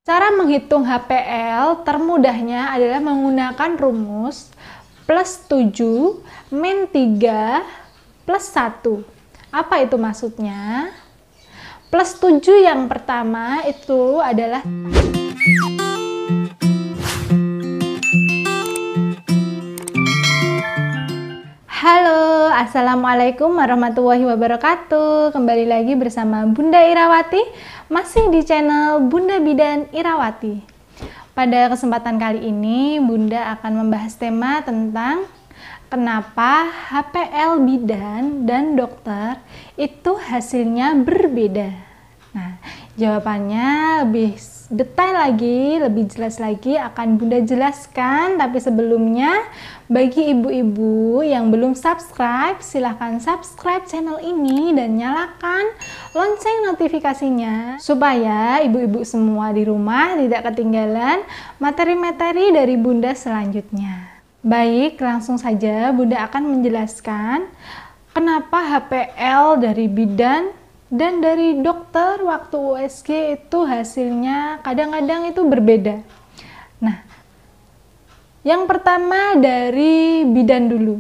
Cara menghitung HPL termudahnya adalah menggunakan rumus plus 7 min 3 plus 1. Apa itu maksudnya? Plus 7 yang pertama itu adalah Halo, Assalamualaikum warahmatullahi wabarakatuh. Kembali lagi bersama Bunda Irawati, masih di channel Bunda Bidan Irawati. Pada kesempatan kali ini, Bunda akan membahas tema tentang kenapa HPL bidan dan dokter itu hasilnya berbeda. Nah, jawabannya lebih detail lagi, lebih jelas lagi akan Bunda jelaskan. Tapi sebelumnya, bagi ibu-ibu yang belum subscribe, silahkan subscribe channel ini dan nyalakan lonceng notifikasinya supaya ibu-ibu semua di rumah tidak ketinggalan materi-materi dari Bunda selanjutnya. Baik, langsung saja Bunda akan menjelaskan kenapa HPL dari bidan dan dari dokter waktu USG itu hasilnya kadang-kadang itu berbeda. Nah, yang pertama dari bidan dulu.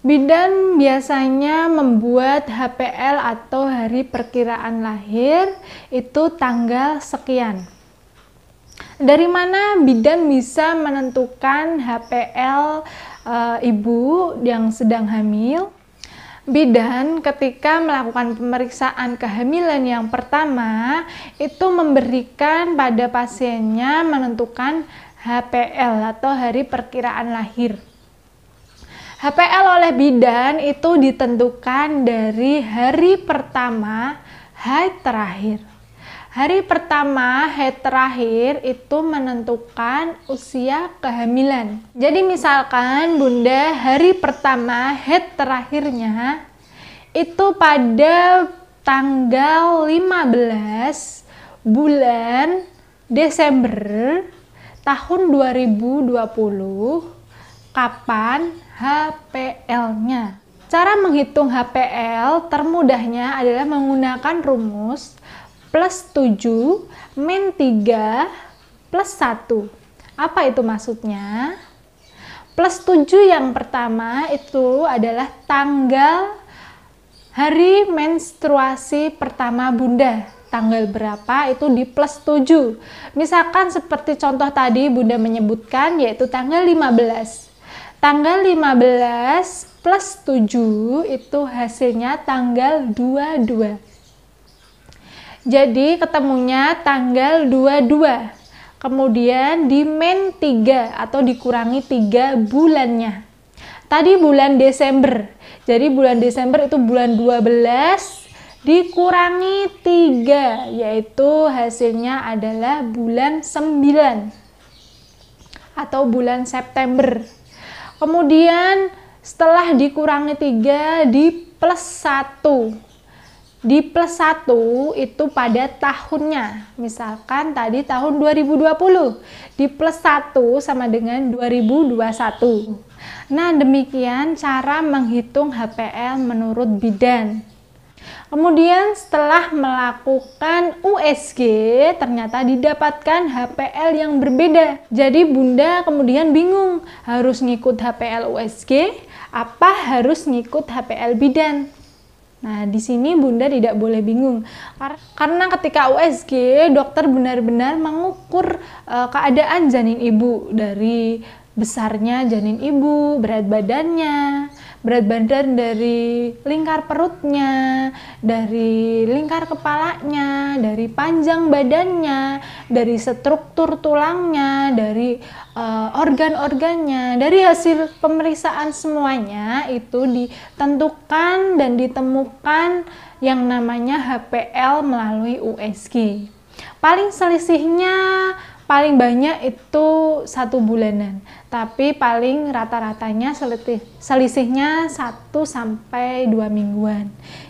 Bidan biasanya membuat HPL atau hari perkiraan lahir itu tanggal sekian. Dari mana bidan bisa menentukan HPL ibu yang sedang hamil? Bidan ketika melakukan pemeriksaan kehamilan yang pertama itu memberikan pada pasiennya menentukan HPL atau hari perkiraan lahir. HPL oleh bidan itu ditentukan dari hari pertama haid terakhir. Hari pertama haid terakhir itu menentukan usia kehamilan. Jadi misalkan Bunda hari pertama haid terakhirnya itu pada tanggal 15 bulan Desember tahun 2020, kapan HPL-nya? Cara menghitung HPL termudahnya adalah menggunakan rumus plus 7 min 3 plus 1. Apa itu maksudnya? Plus 7 yang pertama itu adalah tanggal hari menstruasi pertama Bunda. Tanggal berapa itu di plus 7. Misalkan seperti contoh tadi Bunda menyebutkan yaitu tanggal 15. Tanggal 15 plus 7 itu hasilnya tanggal 22. Jadi ketemunya tanggal 22. Kemudian di min 3 atau dikurangi 3 bulannya. Tadi bulan Desember. Jadi bulan Desember itu bulan 12 dikurangi 3, yaitu hasilnya adalah bulan 9 atau bulan September. Kemudian setelah dikurangi 3 di plus 1. Di plus 1 itu pada tahunnya. Misalkan tadi tahun 2020. Di plus 1 sama dengan 2021. Nah, demikian cara menghitung HPL menurut bidan. Kemudian setelah melakukan USG, ternyata didapatkan HPL yang berbeda. Jadi Bunda kemudian bingung, harus ngikut HPL USG, apa harus ngikut HPL bidan? Nah, di sini Bunda tidak boleh bingung. Karena ketika USG, dokter benar-benar mengukur keadaan janin ibu dari besarnya janin ibu, berat badan dari lingkar perutnya, dari lingkar kepalanya, dari panjang badannya, dari struktur tulangnya, dari organ-organnya. Dari hasil pemeriksaan semuanya itu ditentukan dan ditemukan yang namanya HPL melalui USG. Paling selisihnya paling banyak itu 1 bulanan. tapi paling rata-ratanya selisihnya 1-2 mingguan.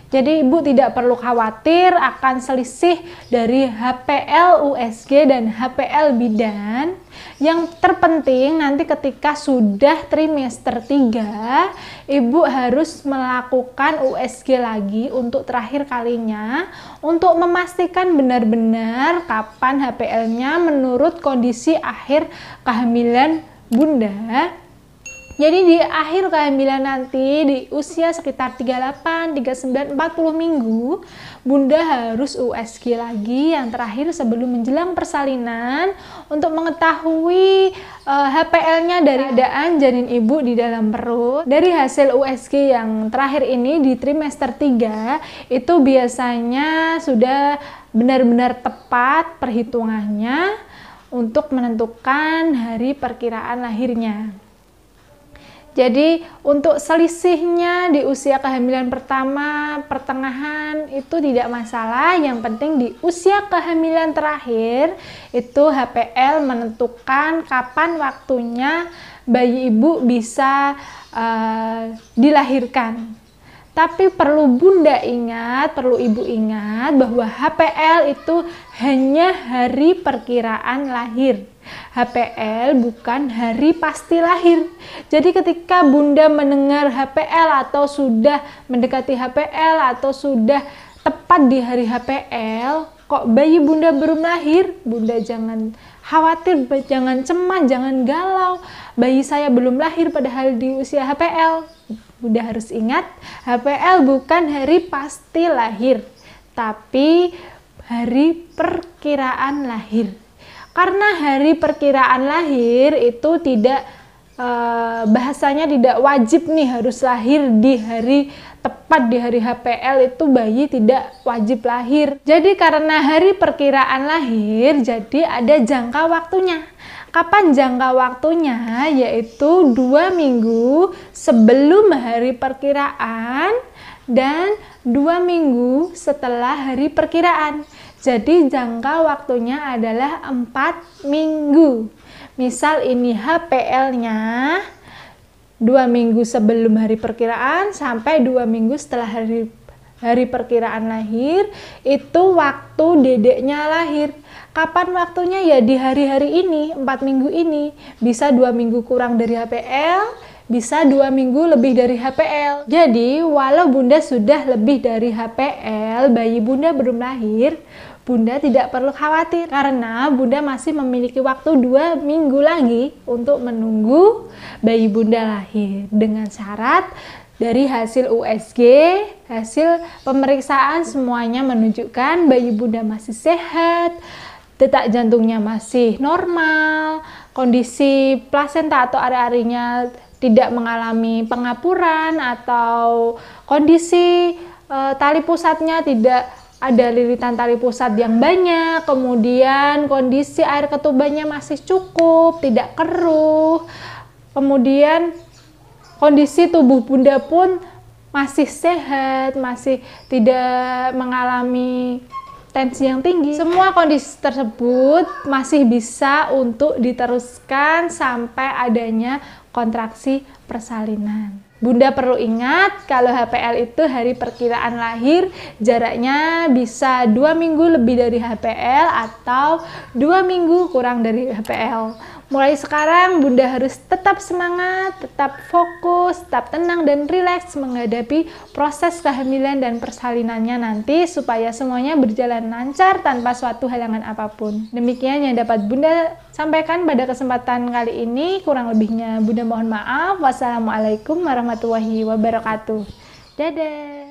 Jadi ibu tidak perlu khawatir akan selisih dari HPL USG dan HPL bidan. Yang terpenting nanti ketika sudah trimester 3, ibu harus melakukan USG lagi untuk terakhir kalinya untuk memastikan benar-benar kapan HPL-nya menurut kondisi akhir kehamilan bunda. Jadi di akhir kehamilan nanti di usia sekitar 38, 39, 40 minggu, bunda harus USG lagi yang terakhir sebelum menjelang persalinan untuk mengetahui HPL-nya dari keadaan janin ibu di dalam perut. Dari hasil USG yang terakhir ini di trimester 3 itu biasanya sudah benar-benar tepat perhitungannya untuk menentukan hari perkiraan lahirnya. Jadi untuk selisihnya di usia kehamilan pertama, pertengahan itu tidak masalah. Yang penting di usia kehamilan terakhir itu HPL menentukan kapan waktunya bayi ibu bisa dilahirkan. Tapi perlu bunda ingat, perlu ibu ingat bahwa HPL itu hanya hari perkiraan lahir. HPL bukan hari pasti lahir. Jadi ketika bunda mendengar HPL atau sudah mendekati HPL atau sudah tepat di hari HPL, kok bayi bunda belum lahir, bunda jangan khawatir, jangan cemas, jangan galau. Bayi saya belum lahir padahal di usia HPL. Bunda harus ingat, HPL bukan hari pasti lahir, tapi hari perkiraan lahir. Karena hari perkiraan lahir itu tidak bahasanya tidak wajib nih harus lahir di hari tepat di hari HPL, itu bayi tidak wajib lahir. Jadi karena hari perkiraan lahir, jadi ada jangka waktunya. Kapan jangka waktunya? Yaitu 2 minggu sebelum hari perkiraan dan 2 minggu setelah hari perkiraan. Jadi jangka waktunya adalah 4 minggu. Misal ini HPL-nya 2 minggu sebelum hari perkiraan sampai 2 minggu setelah hari perkiraan lahir, itu waktu dedeknya lahir. Kapan waktunya? Ya di hari-hari ini, 4 minggu ini. Bisa 2 minggu kurang dari HPL, bisa 2 minggu lebih dari HPL. Jadi walau bunda sudah lebih dari HPL, bayi bunda belum lahir, bunda tidak perlu khawatir karena bunda masih memiliki waktu 2 minggu lagi untuk menunggu bayi bunda lahir. Dengan syarat dari hasil USG, hasil pemeriksaan semuanya menunjukkan bayi bunda masih sehat, detak jantungnya masih normal, kondisi plasenta atau ari-arinya tidak mengalami pengapuran, atau kondisi tali pusatnya tidak ada lilitan tali pusat yang banyak, kemudian kondisi air ketubannya masih cukup, tidak keruh, kemudian kondisi tubuh bunda pun masih sehat, masih tidak mengalami tensi yang tinggi. Semua kondisi tersebut masih bisa untuk diteruskan sampai adanya kontraksi persalinan. Bunda perlu ingat kalau HPL itu hari perkiraan lahir, jaraknya bisa 2 minggu lebih dari HPL atau 2 minggu kurang dari HPL. Mulai sekarang bunda harus tetap semangat, tetap fokus, tetap tenang dan rileks menghadapi proses kehamilan dan persalinannya nanti supaya semuanya berjalan lancar tanpa suatu halangan apapun. Demikian yang dapat bunda sampaikan pada kesempatan kali ini. Kurang lebihnya bunda mohon maaf. Wassalamualaikum warahmatullahi wabarakatuh. Dadah.